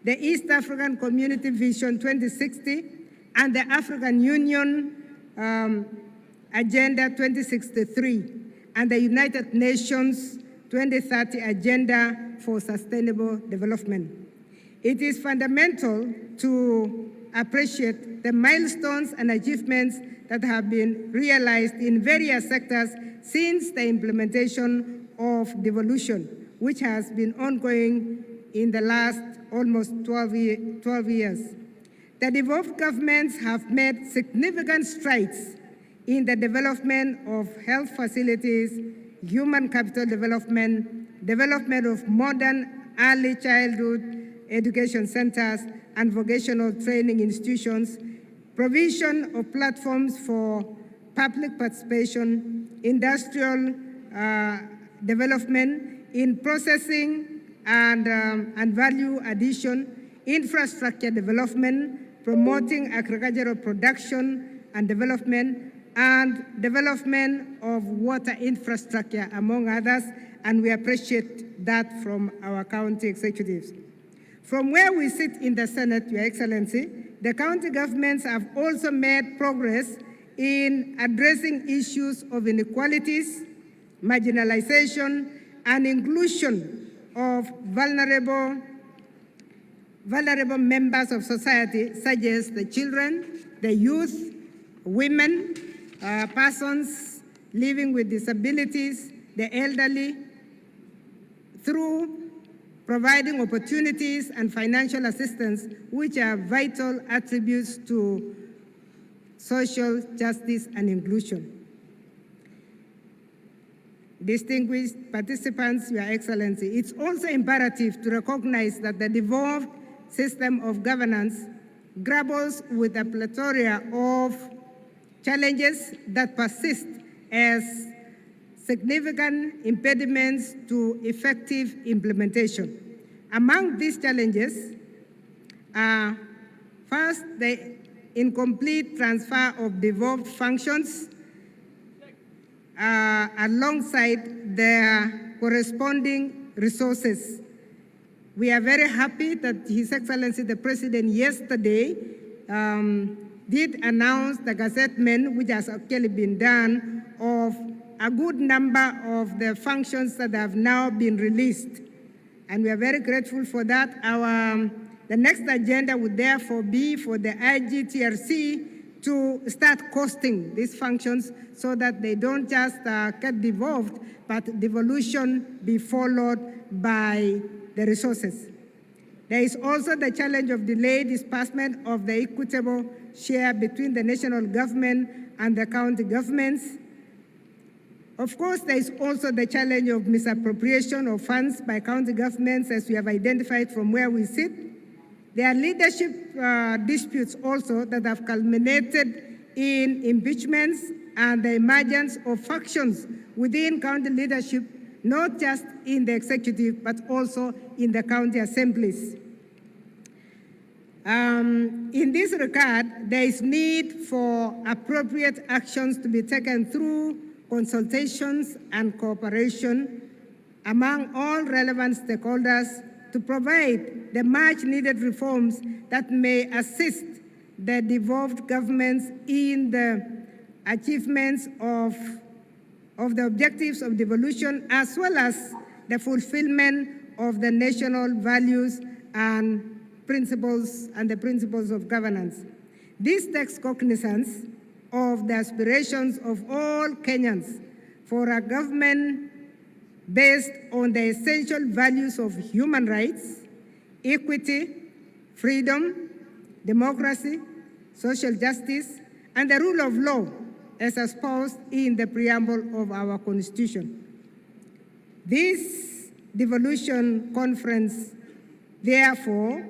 the East African Community Vision 2060, and the African Union Agenda 2063, and the United Nations 2030 Agenda for Sustainable Development. It is fundamental to appreciate the milestones and achievements that have been realized in various sectors since the implementation of devolution, which has been ongoing in the last almost 12 years. The devolved governments have made significant strides in the development of health facilities, human capital development, development of modern early childhood education centers and vocational training institutions, provision of platforms for public participation, industrial development in processing and value addition, infrastructure development, promoting agricultural production and development of water infrastructure, among others, and we appreciate that from our county executives. From where we sit in the Senate, Your Excellency, the county governments have also made progress in addressing issues of inequalities, marginalization, and inclusion of vulnerable members of society, such as the children, the youth, women, persons living with disabilities, the elderly, through providing opportunities and financial assistance, which are vital attributes to social justice and inclusion. Distinguished participants, Your Excellency, it's also imperative to recognize that the devolved system of governance grapples with a plethora of challenges that persist as significant impediments to effective implementation. Among these challenges are, first, the incomplete transfer of devolved functions alongside their corresponding resources. We are very happy that His Excellency the President yesterday did announce the gazettement, which has actually been done, of a good number of the functions that have now been released. And we are very grateful for that. The next agenda would therefore be for the IGTRC to start costing these functions so that they don't just get devolved, but devolution be followed by the resources. There is also the challenge of delayed disbursement of the equitable share between the national government and the county governments. Of course, there is also the challenge of misappropriation of funds by county governments, as we have identified from where we sit. There are leadership disputes also that have culminated in impeachments and the emergence of factions within county leadership, not just in the executive, but also in the county assemblies. In this regard, there is need for appropriate actions to be taken through consultations and cooperation among all relevant stakeholders to provide the much-needed reforms that may assist the devolved governments in the achievements of the objectives of devolution, as well as the fulfillment of the national values and principles and the principles of governance. This takes cognizance of the aspirations of all Kenyans for a government based on the essential values of human rights, equity, freedom, democracy, social justice, and the rule of law as espoused in the preamble of our Constitution. This Devolution Conference, therefore,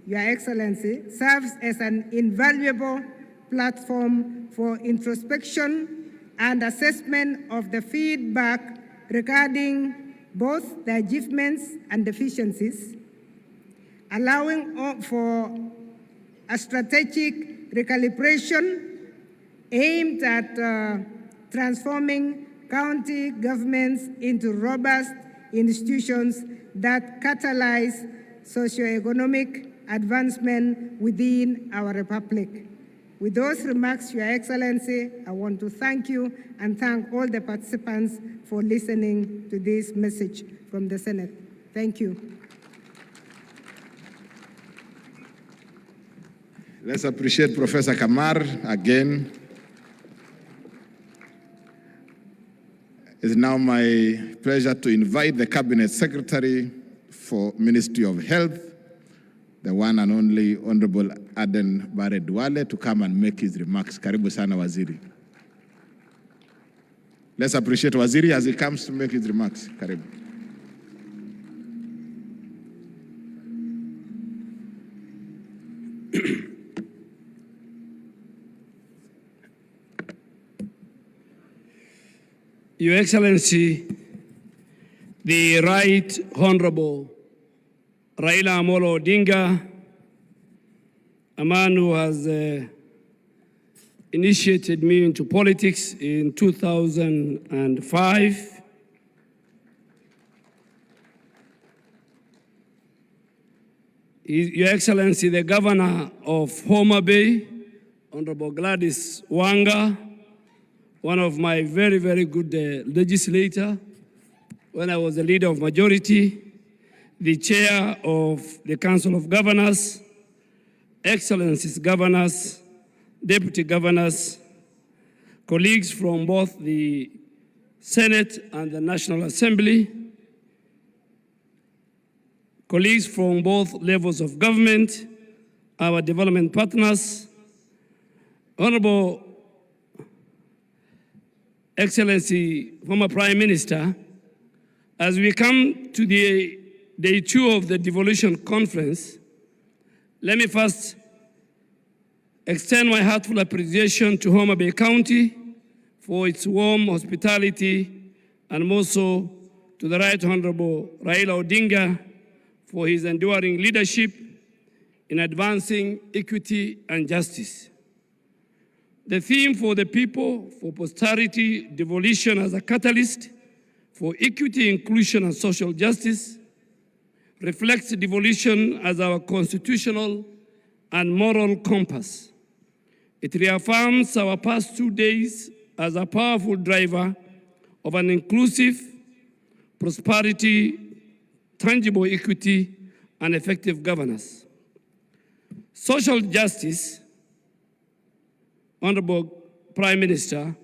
Your Excellency, serves as an invaluable platform for introspection and assessment of the feedback regarding both the achievements and deficiencies, allowing for a strategic recalibration aimed at transforming county governments into robust institutions that catalyze socio-economic advancement within our republic. With those remarks, Your Excellency, I want to thank you and thank all the participants for listening to this message from the Senate. Thank you. Let's appreciate Professor Kamar again. It's now my pleasure to invite the Cabinet Secretary for Ministry of Health, the one and only Honorable Aden Bare Duale, to come and make his remarks. Karibu sana Waziri. Let's appreciate Waziri as he comes to make his remarks. Karibu. Your Excellency, the Right Honorable Raila Amolo Odinga, a man who has initiated me into politics in 2005. Your Excellency, the Governor of Homa Bay, Honorable Gladys Wanga, one of my very, very good legislator when I was the leader of majority, the chair of the Council of Governors, Excellencies Governors, Deputy Governors, colleagues from both the Senate and the National Assembly, colleagues from both levels of government, our development partners, Honorable Excellency, former Prime Minister, as we come to the day 2 of the Devolution Conference, let me first extend my heartfelt appreciation to Homa Bay County for its warm hospitality, and more so to the Right Honorable Raila Odinga for his enduring leadership in advancing equity and justice. The theme for the people, for posterity, devolution as a catalyst for equity, inclusion, and social justice, reflects devolution as our constitutional and moral compass. It reaffirms our past 2 days as a powerful driver of an inclusive prosperity, tangible equity, and effective governance. Social justice, Honorable Prime Minister,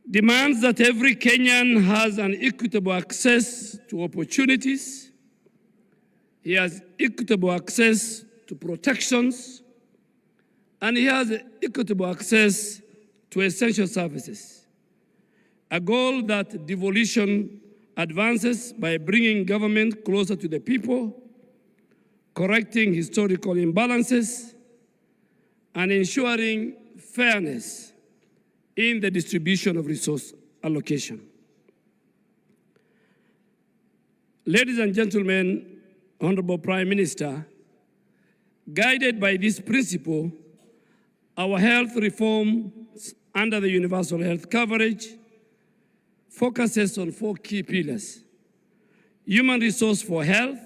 demands that every Kenyan has an equitable access to opportunities. He has equitable access to protections, and he has equitable access to essential services. A goal that devolution advances by bringing government closer to the people, correcting historical imbalances, and ensuring fairness in the distribution of resource allocation. Ladies and gentlemen, Honorable Prime Minister, guided by this principle, our health reforms under the universal health coverage focuses on 4 key pillars: human resource for health,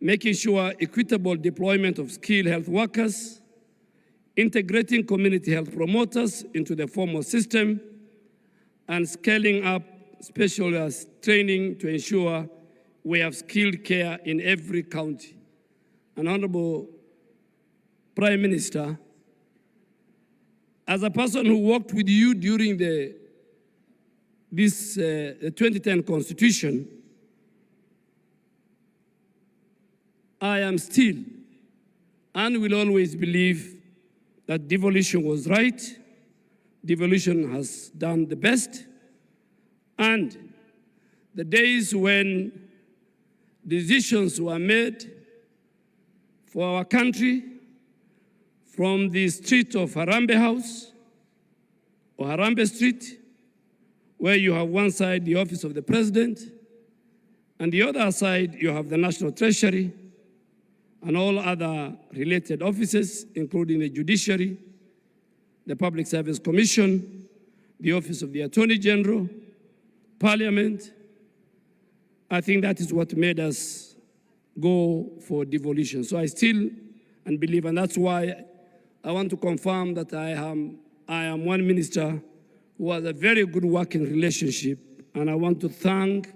making sure equitable deployment of skilled health workers, integrating community health promoters into the formal system, and scaling up specialized training to ensure we have skilled care in every county. And Honorable Prime Minister, as a person who worked with you during the 2010 Constitution, I am still and will always believe that devolution was right, devolution has done the best, and the days when decisions were made for our country from the street of Harambee House or Harambee Street, where you have one side the office of the president, and the other side you have the National Treasury, and all other related offices, including the Judiciary, the Public Service Commission, the Office of the Attorney General, Parliament. I think that is what made us go for devolution. So I still and believe, and that's why I want to confirm that I am one minister who has a very good working relationship, and I want to thank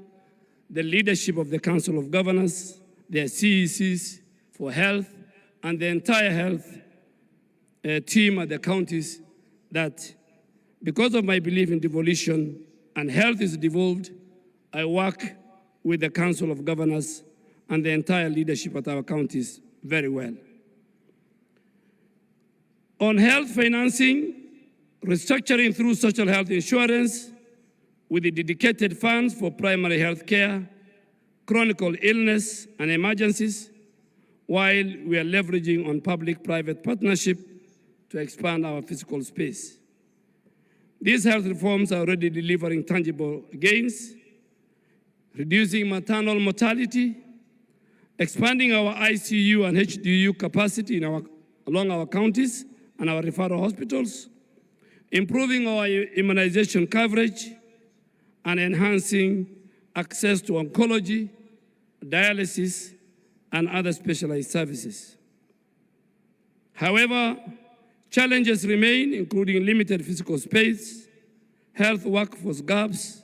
the leadership of the Council of Governors, their CECs for health, and the entire health team at the counties, that because of my belief in devolution and health is devolved, I work with the Council of Governors and the entire leadership at our counties very well. On health financing, restructuring through social health insurance with the dedicated funds for primary health care, chronic illness, and emergencies, while we are leveraging on public-private partnership to expand our physical space. These health reforms are already delivering tangible gains, reducing maternal mortality, expanding our ICU and HDU capacity along our counties and our referral hospitals, improving our immunization coverage, and enhancing access to oncology, dialysis, and other specialized services. However, challenges remain, including limited physical space, health workforce gaps,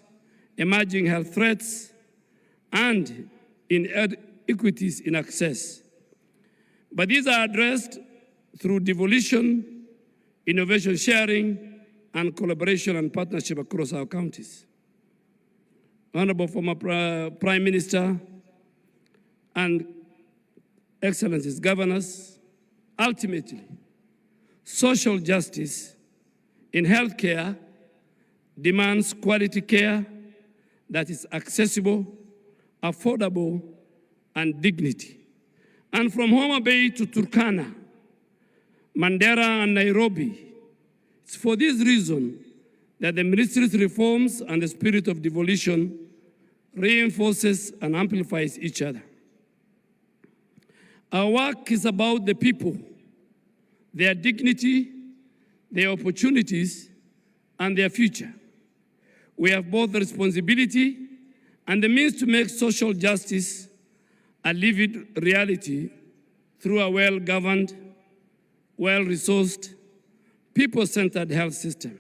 emerging health threats, and inequities in access. But these are addressed through devolution, innovation sharing, and collaboration and partnership across our counties. Honorable former Prime Minister and Excellencies Governors, ultimately, social justice in healthcare demands quality care that is accessible, affordable, and dignity. And from Homa Bay to Turkana, Mandera and Nairobi, it's for this reason that the ministry's reforms and the spirit of devolution reinforces and amplifies each other. Our work is about the people, their dignity, their opportunities, and their future. We have both the responsibility and the means to make social justice a lived reality through a well-governed, well-resourced, people-centered health system.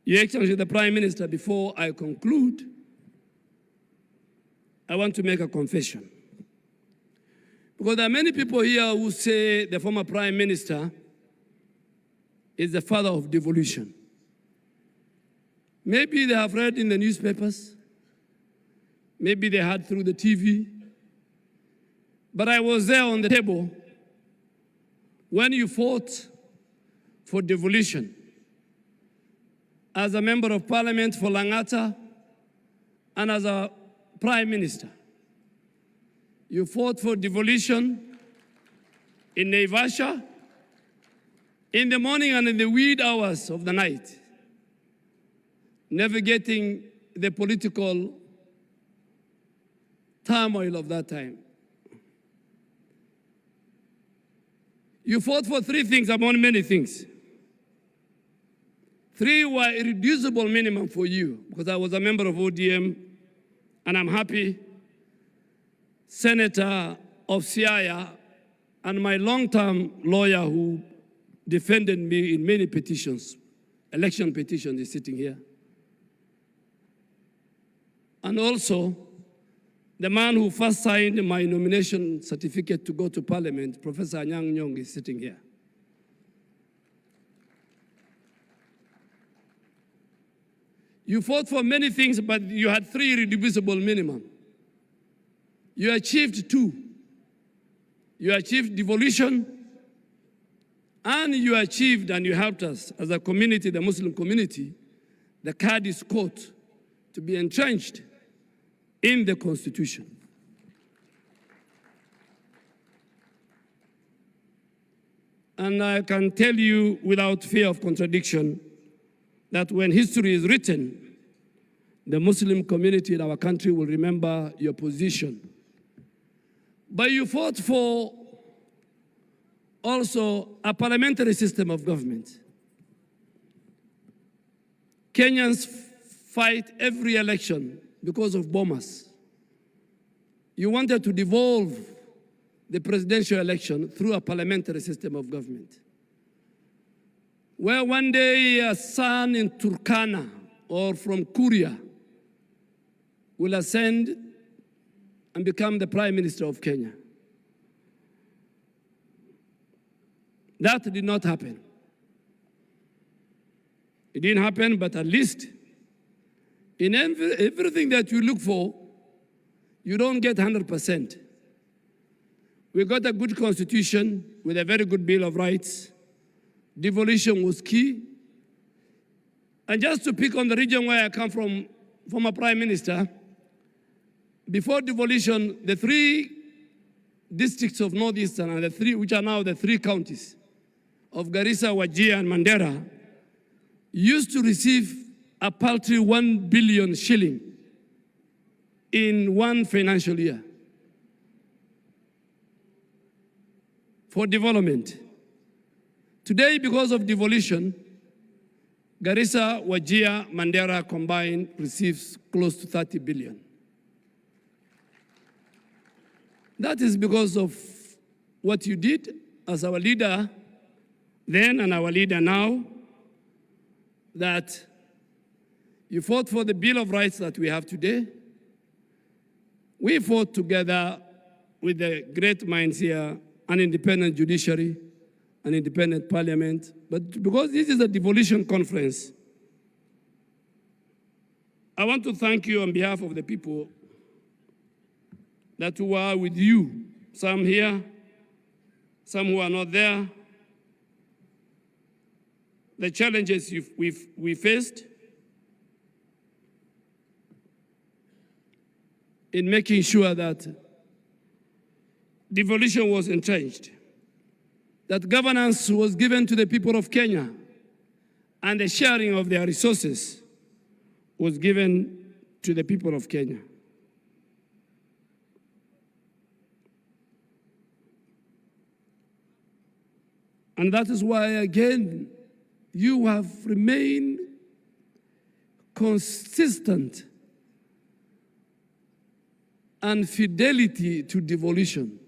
Your Excellency, the Prime Minister, before I conclude, I want to make a confession. Because there are many people here who say the former Prime Minister is the father of devolution. Maybe they have read in the newspapers, maybe they heard through the TV, but I was there on the table when you fought for devolution as a member of parliament for Langata and as a prime minister. You fought for devolution in Naivasha in the morning and in the wee hours of the night, navigating the political turmoil of that time. You fought for three things among many things. Three were irreducible minimum for you, because I was a member of ODM, and I'm happy Senator of Siaya and my long-term lawyer who defended me in many petitions, election petitions, is sitting here. And also, the man who first signed my nomination certificate to go to Parliament, Professor Anyang' Nyong, is sitting here. You fought for many things, but you had three irreducible minimum. You achieved two. You achieved devolution, and you achieved, and you helped us as a community, the Muslim community, the Qadi's court to be entrenched in the Constitution. And I can tell you without fear of contradiction that when history is written, the Muslim community in our country will remember your position. But you fought for also a parliamentary system of government. Kenyans fight every election because of bombers. you wanted to devolve the presidential election through a parliamentary system of government, where one day a son in Turkana or from Kuria will ascend and become the Prime Minister of Kenya. That did not happen. It didn't happen, but at least in everything that you look for, you don't get 100%. We got a good constitution with a very good Bill of Rights. Devolution was key. And just to pick on the region where I come from, former Prime Minister, before devolution, the 3 districts of Northeastern, and the 3, which are now the 3 counties of Garissa, Wajir, and Mandera, used to receive a paltry 1 billion shilling in one financial year for development. Today, because of devolution, Garissa, Wajir, Mandera combined receives close to 30 billion. That is because of what you did as our leader then and our leader now, that you fought for the Bill of Rights that we have today. We fought together with the great minds here, an independent judiciary, an independent parliament. But because this is a devolution conference, I want to thank you on behalf of the people that were with you, some here, some who are not there. The challenges we faced in making sure that devolution was entrenched, that governance was given to the people of Kenya, and the sharing of their resources was given to the people of Kenya. And that is why, again, you have remained consistent and fidelity to devolution.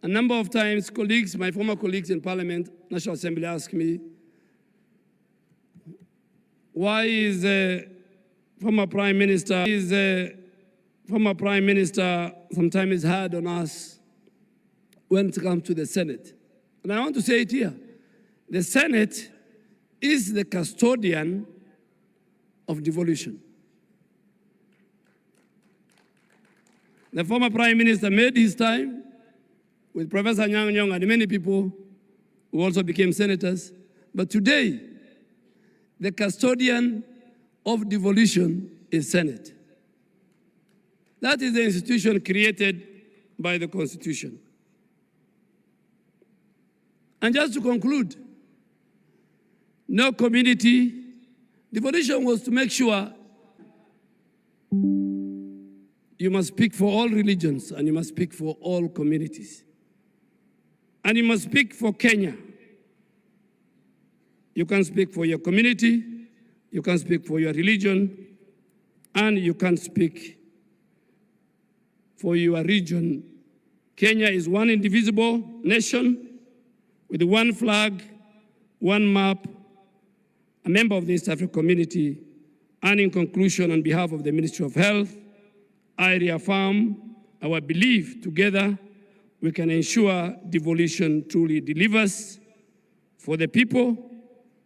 A number of times, colleagues, my former colleagues in Parliament, National Assembly, ask me, why is the former Prime Minister sometimes hard on us when it comes to the Senate? And I want to say it here. The Senate is the custodian of devolution. The former Prime Minister made his time with Professor Nyang' Nyong'o and many people who also became senators. But today, the custodian of devolution is Senate. That is the institution created by the Constitution. And just to conclude, no community, devolution was to make sure you must speak for all religions and you must speak for all communities. And you must speak for Kenya. You can speak for your community, you can speak for your religion, and you can speak for your region. Kenya is one indivisible nation with one flag, one map, a member of the East African community. And in conclusion, on behalf of the Ministry of Health, I reaffirm our belief together we can ensure devolution truly delivers for the people,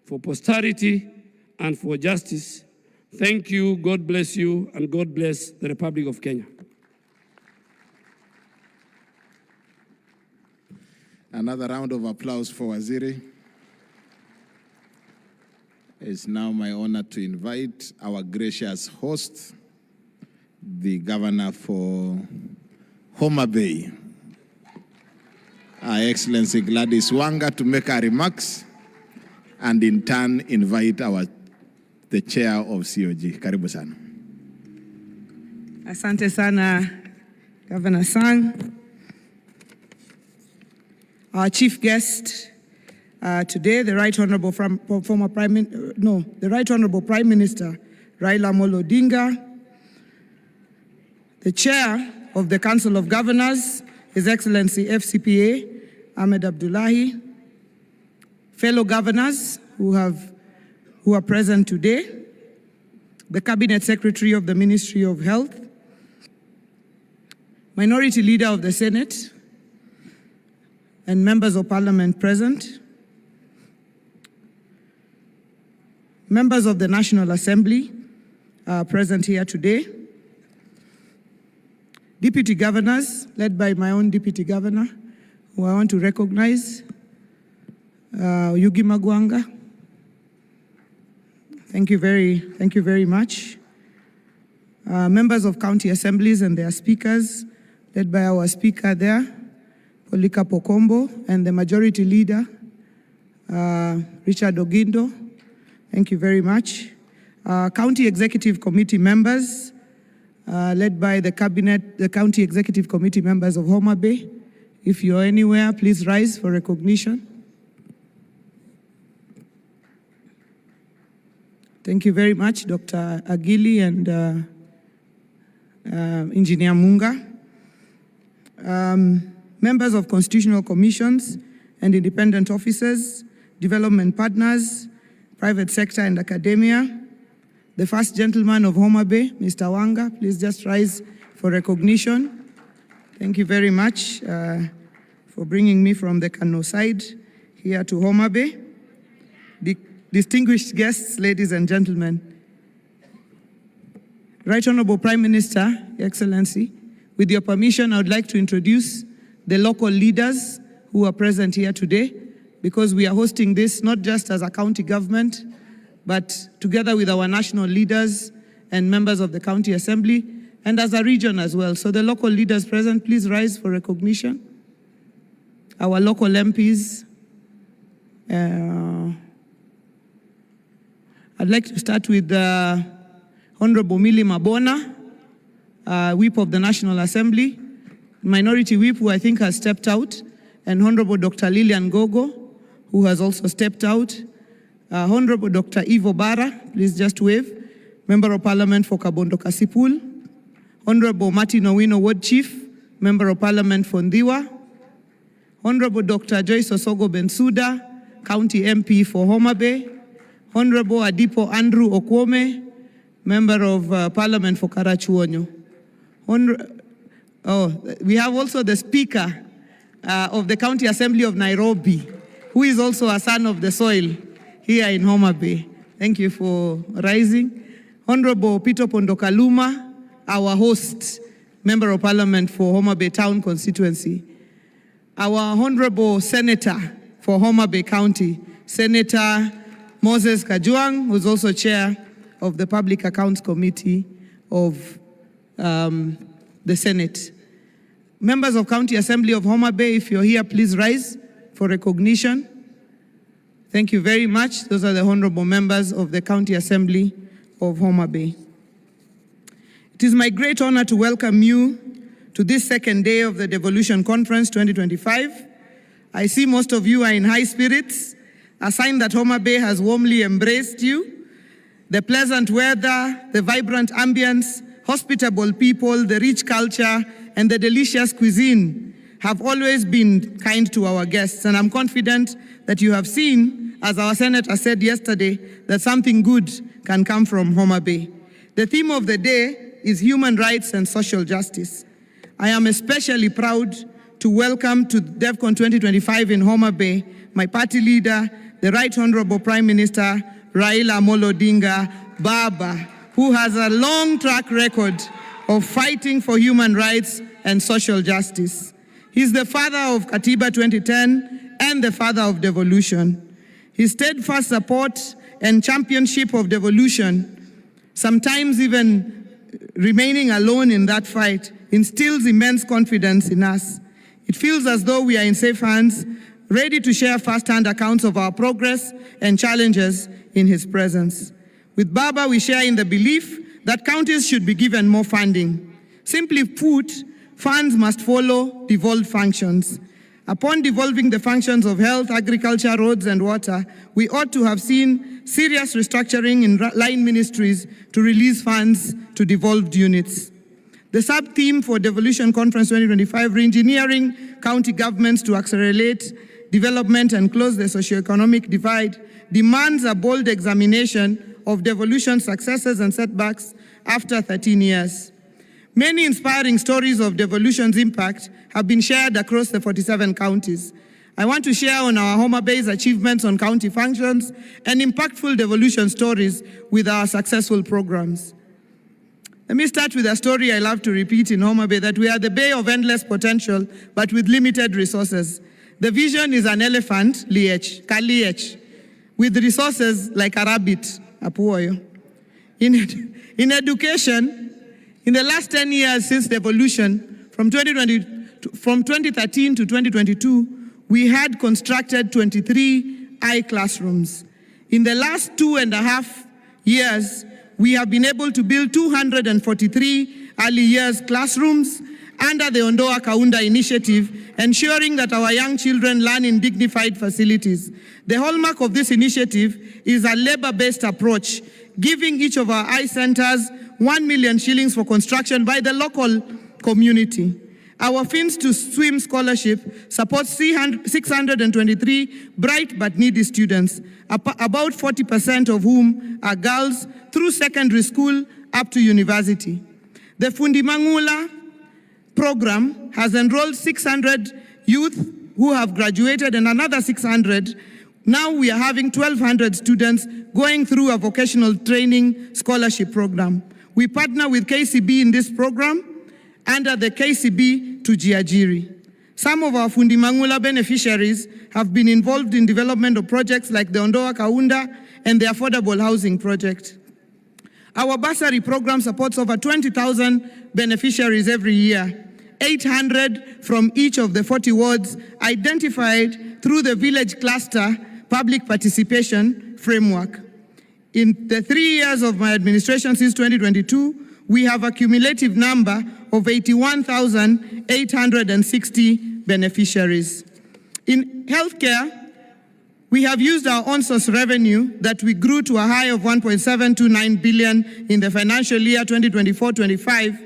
for posterity, and for justice. Thank you, God bless you, and God bless the Republic of Kenya. Another round of applause for Waziri. It's now my honor to invite our gracious host, the Governor for Homa Bay, Her Excellency Gladys Wanga, to make her remarks, and in turn invite the Chair of COG. Karibu sana. Asante sana, Governor Sang. Our chief guest today, the Right Honorable Prime Minister Raila Amolo Odinga, The Chair of the Council of Governors, His Excellency FCPA Ahmed Abdullahi, fellow governors who are present today, the Cabinet Secretary of the Ministry of Health, Minority Leader of the Senate, and members of Parliament present, members of the National Assembly are present here today, deputy governors, led by my own deputy governor, who I want to recognize, Yugi Magwanga. Thank you very much. Members of county assemblies and their speakers, led by our speaker there, Polika Pokombo, and the majority leader, Richard Ogindo. Thank you very much. County Executive Committee members, led by the County Executive Committee members of Homa Bay. If you're anywhere, please rise for recognition. Thank you very much, Dr. Agili and Engineer Munga. Members of constitutional commissions and independent officers, development partners, private sector and academia. The first gentleman of Homa Bay, Mr. Wanga, please just rise for recognition. Thank you very much for bringing me from the Kano side here to Homa Bay. Distinguished guests, ladies and gentlemen. Right Honorable Prime Minister, Your Excellency, with your permission, I would like to introduce the local leaders who are present here today, because we are hosting this not just as a county government, but together with our national leaders and members of the county assembly, and as a region as well. So the local leaders present, please rise for recognition. Our local MPs. I'd like to start with Honorable Millie Mabona, Whip of the National Assembly, Minority Whip, who I think has stepped out, and Honorable Dr. Lillian Gogo, who has also stepped out. Honorable Dr. Ivo Bara, please just wave, Member of Parliament for Kabondo Kasipul. Honorable Martin Owino, Ward Chief, Member of Parliament for Ndiwa. Honorable Dr. Joyce Osogo Bensuda, County MP for Homa Bay. Honorable Adipo Andrew Okwome, Member of Parliament for Karachuonyo. We have also the Speaker of the County Assembly of Nairobi, who is also a son of the soil here in Homa Bay. Thank you for rising. Honorable Peter Pondokaluma, our host, Member of Parliament for Homa Bay Town constituency. Our Honorable Senator for Homa Bay County, Senator Moses Kajwang, who is also Chair of the Public Accounts Committee of the Senate. Members of County Assembly of Homa Bay, if you're here, please rise for recognition. Thank you very much. Those are the honorable members of the County Assembly of Homa Bay. It is my great honor to welcome you to this second day of the Devolution Conference 2025. I see most of you are in high spirits, a sign that Homa Bay has warmly embraced you. The pleasant weather, the vibrant ambience, hospitable people, the rich culture, and the delicious cuisine have always been kind to our guests. And I'm confident that you have seen, as our Senator said yesterday, that something good can come from Homa Bay. The theme of the day is human rights and social justice. I am especially proud to welcome to DevCon 2025 in Homa Bay my party leader, the Right Honorable Prime Minister Raila Amolo Odinga Baba, who has a long track record of fighting for human rights and social justice. He's the father of Katiba 2010 and the father of devolution. His steadfast support and championship of devolution, sometimes even remaining alone in that fight, instills immense confidence in us. It feels as though we are in safe hands, ready to share first-hand accounts of our progress and challenges in his presence. With Baba, we share in the belief that counties should be given more funding. Simply put, funds must follow devolved functions. Upon devolving the functions of health, agriculture, roads, and water, we ought to have seen serious restructuring in line ministries to release funds to devolved units. The sub-theme for Devolution Conference 2025, Re-engineering County Governments to Accelerate Development and Close the Socioeconomic Divide, demands a bold examination of devolution successes and setbacks after 13 years. Many inspiring stories of devolution's impact have been shared across the 47 counties. I want to share on our Homa Bay's achievements on county functions and impactful devolution stories with our successful programs. Let me start with a story I love to repeat in Homa Bay, that we are the bay of endless potential, but with limited resources. The vision is an elephant, Kaliech, with resources like a rabbit, Apuoyo. In education, in the last 10 years since devolution, from 2013 to 2022, we had constructed 23 classrooms. In the last 2.5 years, we have been able to build 243 early years classrooms under the Ondoa Kaunda initiative, ensuring that our young children learn in dignified facilities. The hallmark of this initiative is a labor-based approach, giving each of our centers 1 million shillings for construction by the local community. Our Fins to Swim scholarship supports 623 bright but needy students, about 40% of whom are girls, through secondary school up to university. The Fundi Mangula program has enrolled 600 youth who have graduated and another 600. Now we are having 1,200 students going through a vocational training scholarship program. We partner with KCB in this program under the KCB to Jiajiri. Some of our Fundi Mangula beneficiaries have been involved in development of projects like the Ondoa Kaunda and the Affordable Housing Project. Our bursary program supports over 20,000 beneficiaries every year, 800 from each of the 40 wards identified through the village cluster public participation framework. In the 3 years of my administration since 2022, we have a cumulative number of 81,860 beneficiaries. In healthcare, we have used our on-source revenue that we grew to a high of 1.729 billion in the financial year 2024-25,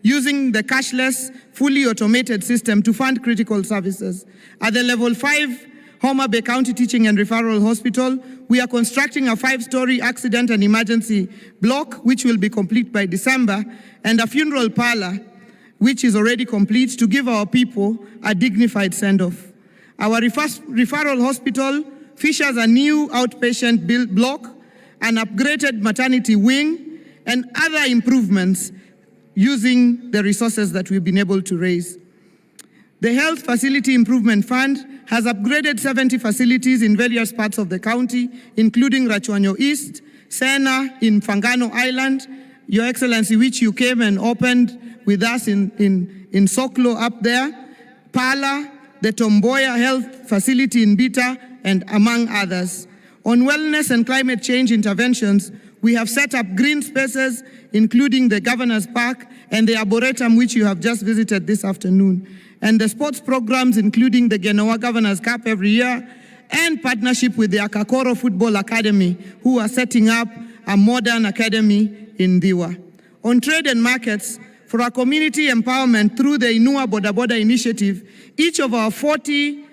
using the cashless, fully automated system to fund critical services. At the level 5 Homa Bay County Teaching and Referral Hospital, we are constructing a 5-story accident and emergency block, which will be complete by December, and a funeral parlor, which is already complete, to give our people a dignified send-off. Our referral hospital features a new outpatient block, an upgraded maternity wing, and other improvements using the resources that we've been able to raise. The Health Facility Improvement Fund has upgraded 70 facilities in various parts of the county, including Rachuanyo East, Sena in Fangano Island, Your Excellency, which you came and opened with us in Soklo up there, Pala, the Tomboya Health Facility in Bita, and among others. On wellness and climate change interventions, we have set up green spaces, including the Governor's Park and the Arboretum, which you have just visited this afternoon, and the sports programs, including the Genoa Governor's Cup every year, and partnership with the Akakoro Football Academy, who are setting up a modern academy in Diwa. On trade and markets, for our community empowerment through the Inua Boda Boda initiative, each of our 40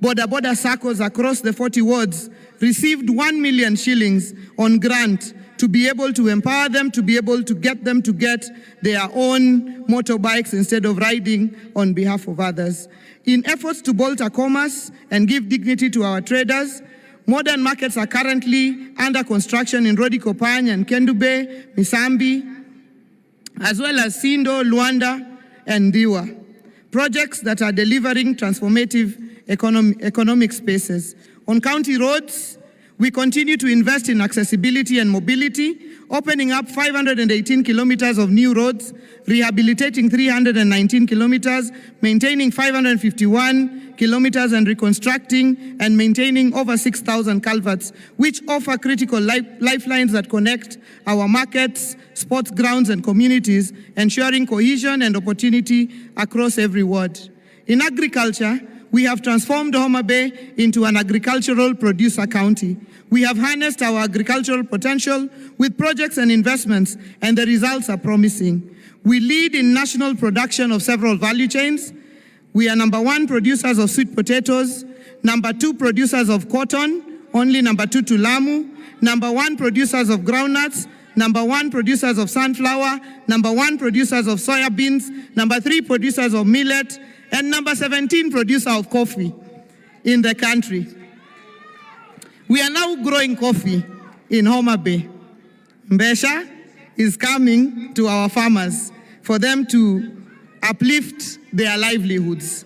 Boda Boda circles across the 40 wards received 1 million shillings on grant to be able to empower them, to be able to get them to get their own motorbikes instead of riding on behalf of others. In efforts to bolster commerce and give dignity to our traders, modern markets are currently under construction in Rodikopany and Kendu Bay, Misambi, as well as Sindo, Luanda, and Diwa. Projects that are delivering transformative economic spaces. On county roads, we continue to invest in accessibility and mobility, opening up 518 kilometers of new roads, rehabilitating 319 kilometers, maintaining 551 kilometers, and reconstructing and maintaining over 6,000 culverts, which offer critical lifelines that connect our markets, sports grounds, and communities, ensuring cohesion and opportunity across every ward. In agriculture, we have transformed Homa Bay into an agricultural producer county. We have harnessed our agricultural potential with projects and investments, and the results are promising. We lead in national production of several value chains. We are #1 producers of sweet potatoes, #2 producers of cotton, only #2 to Lamu, #1 producers of groundnuts, #1 producers of sunflower, #1 producers of soya beans, #3 producers of millet, and #17 producer of coffee in the country. We are now growing coffee in Homa Bay. Mbesha is coming to our farmers for them to uplift their livelihoods.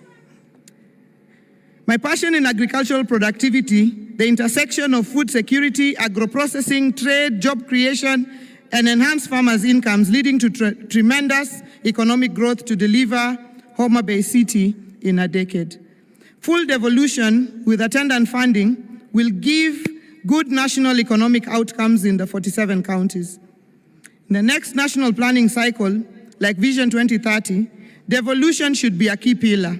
My passion in agricultural productivity, the intersection of food security, agro-processing, trade, job creation, and enhanced farmers' incomes, leading to tremendous economic growth to deliver Homa Bay City in a decade. Full devolution with attendant funding will give good national economic outcomes in the 47 counties. In the next national planning cycle, like Vision 2030, devolution should be a key pillar.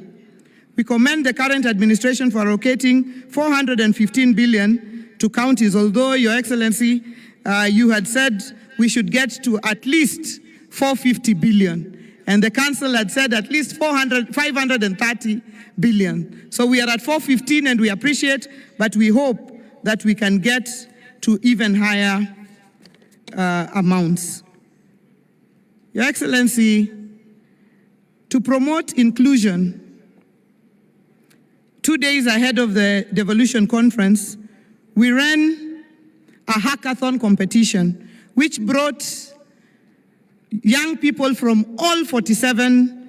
We commend the current administration for allocating $415 billion to counties, although, Your Excellency, you had said we should get to at least $450 billion, and the council had said at least $530 billion. So we are at $415 and we appreciate, but we hope that we can get to even higher amounts. Your Excellency, to promote inclusion, 2 days ahead of the Devolution Conference, we ran a hackathon competition which brought young people from all 47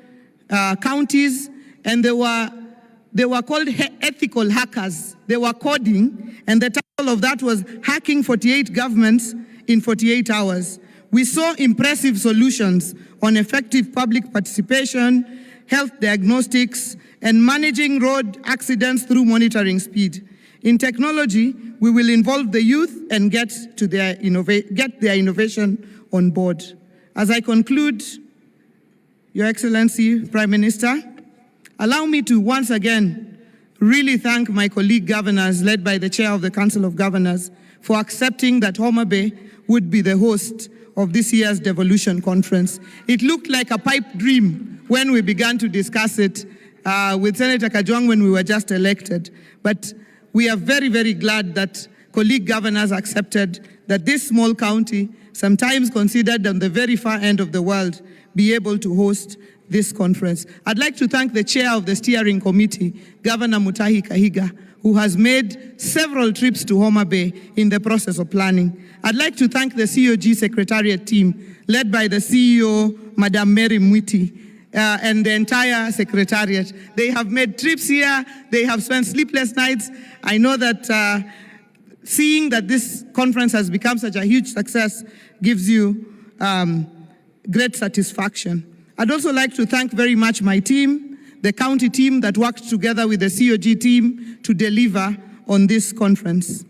counties, and they were called ethical hackers. They were coding, and the title of that was Hacking 48 Governments in 48 Hours. We saw impressive solutions on effective public participation, health diagnostics, and managing road accidents through monitoring speed. In technology, we will involve the youth and get their innovation on board. As I conclude, Your Excellency, Prime Minister, allow me to once again really thank my colleague governors, led by the Chair of the Council of Governors, for accepting that Homa Bay would be the host of this year's Devolution Conference. It looked like a pipe dream when we began to discuss it with Senator Kajwang when we were just elected. But we are very, very glad that colleague governors accepted that this small county, sometimes considered on the very far end of the world, be able to host this conference. I'd like to thank the chair of the steering committee, Governor Mutahi Kahiga, who has made several trips to Homa Bay in the process of planning. I'd like to thank the COG Secretariat team, led by the CEO, Madam Mary Mwiti, and the entire Secretariat. They have made trips here, they have spent sleepless nights. I know that seeing that this conference has become such a huge success gives you great satisfaction. I'd also like to thank very much my team, the county team that worked together with the COG team to deliver on this conference.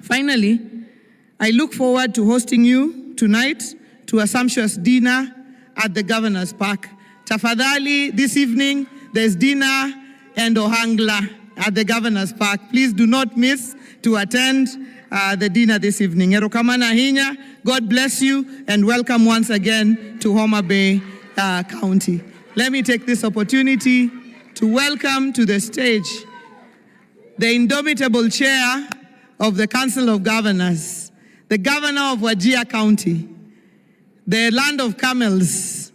Finally, I look forward to hosting you tonight to a sumptuous dinner at the Governor's Park. Tafadhali, this evening, there's dinner and ohangla at the Governor's Park. Please do not miss to attend the dinner this evening. Erokamana hinya, God bless you, and welcome once again to Homa Bay County. Let me take this opportunity to welcome to the stage the indomitable chair of the Council of Governors, the Governor of Wajir County, the land of camels,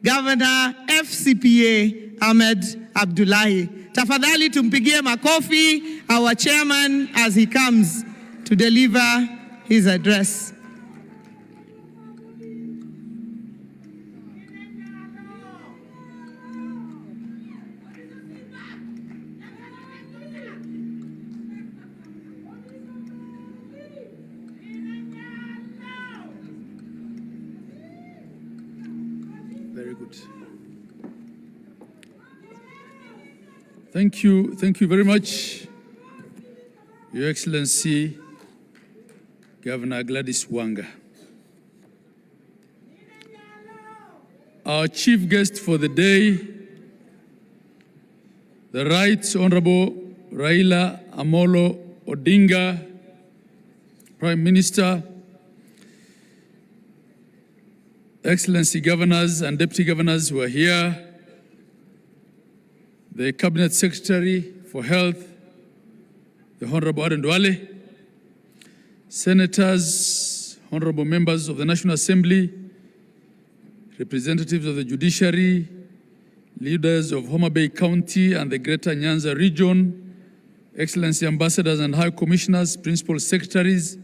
Governor FCPA Ahmed Abdullahi. Tafadhali tumpigie makofi our chairman as he comes to deliver his address. Very good. Thank you very much, Your Excellency, Governor Gladys Wanga. Our chief guest for the day, the Right Honorable Raila Amolo Odinga, Prime Minister, Excellency governors and deputy governors who are here, the Cabinet Secretary for Health, the Honorable Aden Duale, senators, honorable members of the National Assembly, representatives of the judiciary, leaders of Homa Bay County and the Greater Nyanza region, Excellency ambassadors and high commissioners, principal secretaries,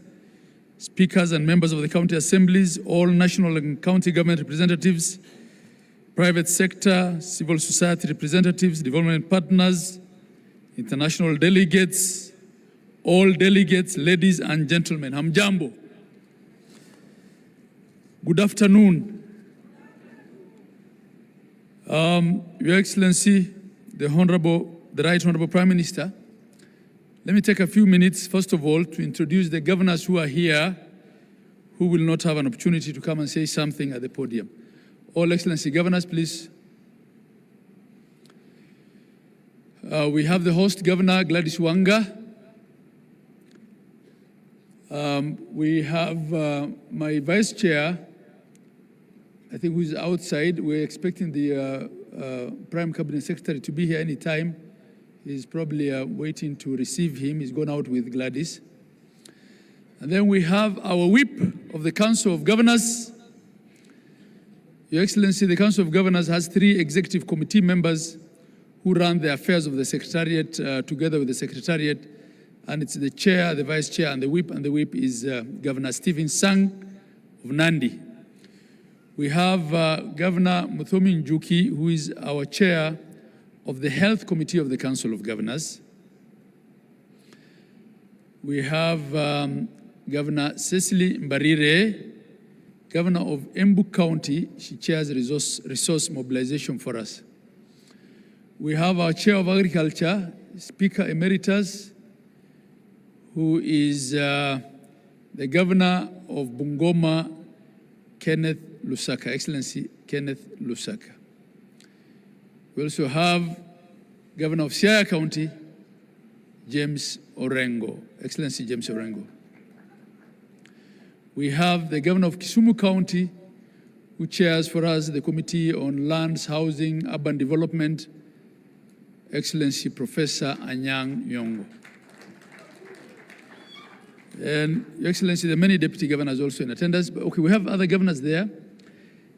speakers and members of the county assemblies, all national and county government representatives, private sector, civil society representatives, development partners, international delegates, all delegates, ladies and gentlemen, hamjambo. Good afternoon. Your Excellency, the Right Honorable Prime Minister, let me take a few minutes, first of all, to introduce the governors who are here, who will not have an opportunity to come and say something at the podium. All Excellency governors, please. We have the host governor, Gladys Wanga. We have my vice chair, I think, who's outside. We're expecting the Prime Cabinet Secretary to be here any time. He's probably waiting to receive him. He's gone out with Gladys. And then we have our whip of the Council of Governors. Your Excellency, the Council of Governors has 3 executive committee members who run the affairs of the Secretariat together with the Secretariat. And it's the chair, the vice chair, and the whip is Governor Stephen Sang of Nandi. We have Governor Muthomi Njuki, who is our chair of the Health Committee of the Council of Governors. We have Governor Cecily Mbarire, Governor of Embu County. She chairs resource mobilization for us. We have our Chair of Agriculture, Speaker Emeritus, who is the Governor of Bungoma, Kenneth Lusaka, Excellency Kenneth Lusaka. We also have Governor of Siaya County, James Orengo, Excellency James Orengo. We have the Governor of Kisumu County, who chairs for us the Committee on Lands, Housing, Urban Development, Excellency Professor Anyang' Nyong'o. And Your Excellency, there are many deputy governors also in attendance. But okay, we have other governors there.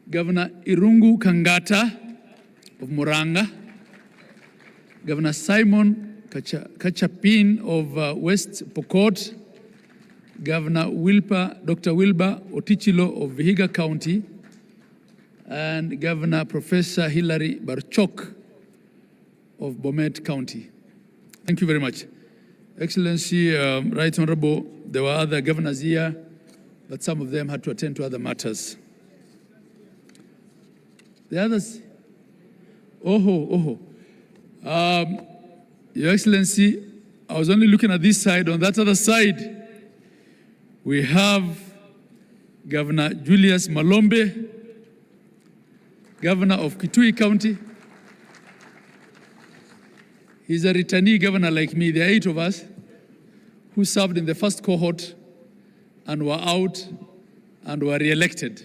Governor Irungu Kangata of Muranga, Governor Simon Kachapin of West Pokot, Governor Dr. Wilbur Otichilo of Vihiga County, and Governor Professor Hilary Barchok of Bomet County. Thank you very much. Excellency, Right Honorable, there were other governors here, but some of them had to attend to other matters. The others? Your Excellency, I was only looking at this side. On that other side, we have Governor Julius Malombe, Governor of Kitui County. He's a returnee governor like me. There are 8 of us who served in the first cohort and were out and were re-elected.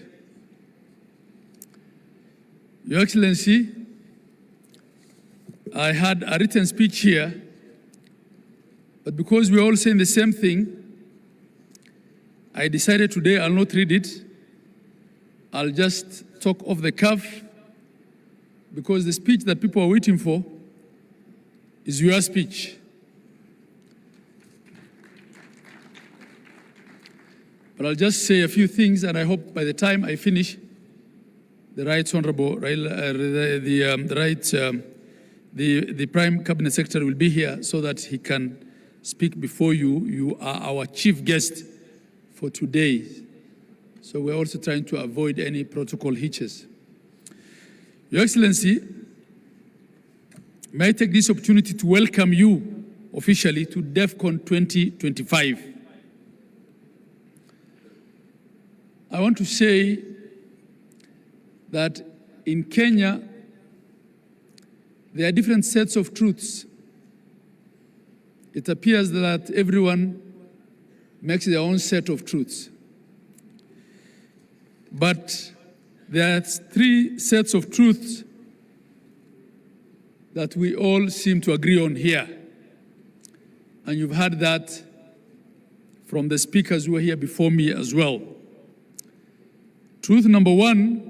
Your Excellency, I had a written speech here, but because we're all saying the same thing, I decided today I'll not read it. I'll just talk off the cuff, because the speech that people are waiting for is your speech. But I'll just say a few things, and I hope by the time I finish, the Right Honorable, the Prime Cabinet Secretary will be here so that he can speak before you. You are our chief guest for today. So we're also trying to avoid any protocol hitches. Your Excellency, may I take this opportunity to welcome you officially to DEFCON 2025. I want to say that in Kenya, there are different sets of truths. It appears that everyone makes their own set of truths. But There are three sets of truths that we all seem to agree on here. And you've heard that from the speakers who were here before me as well. Truth number one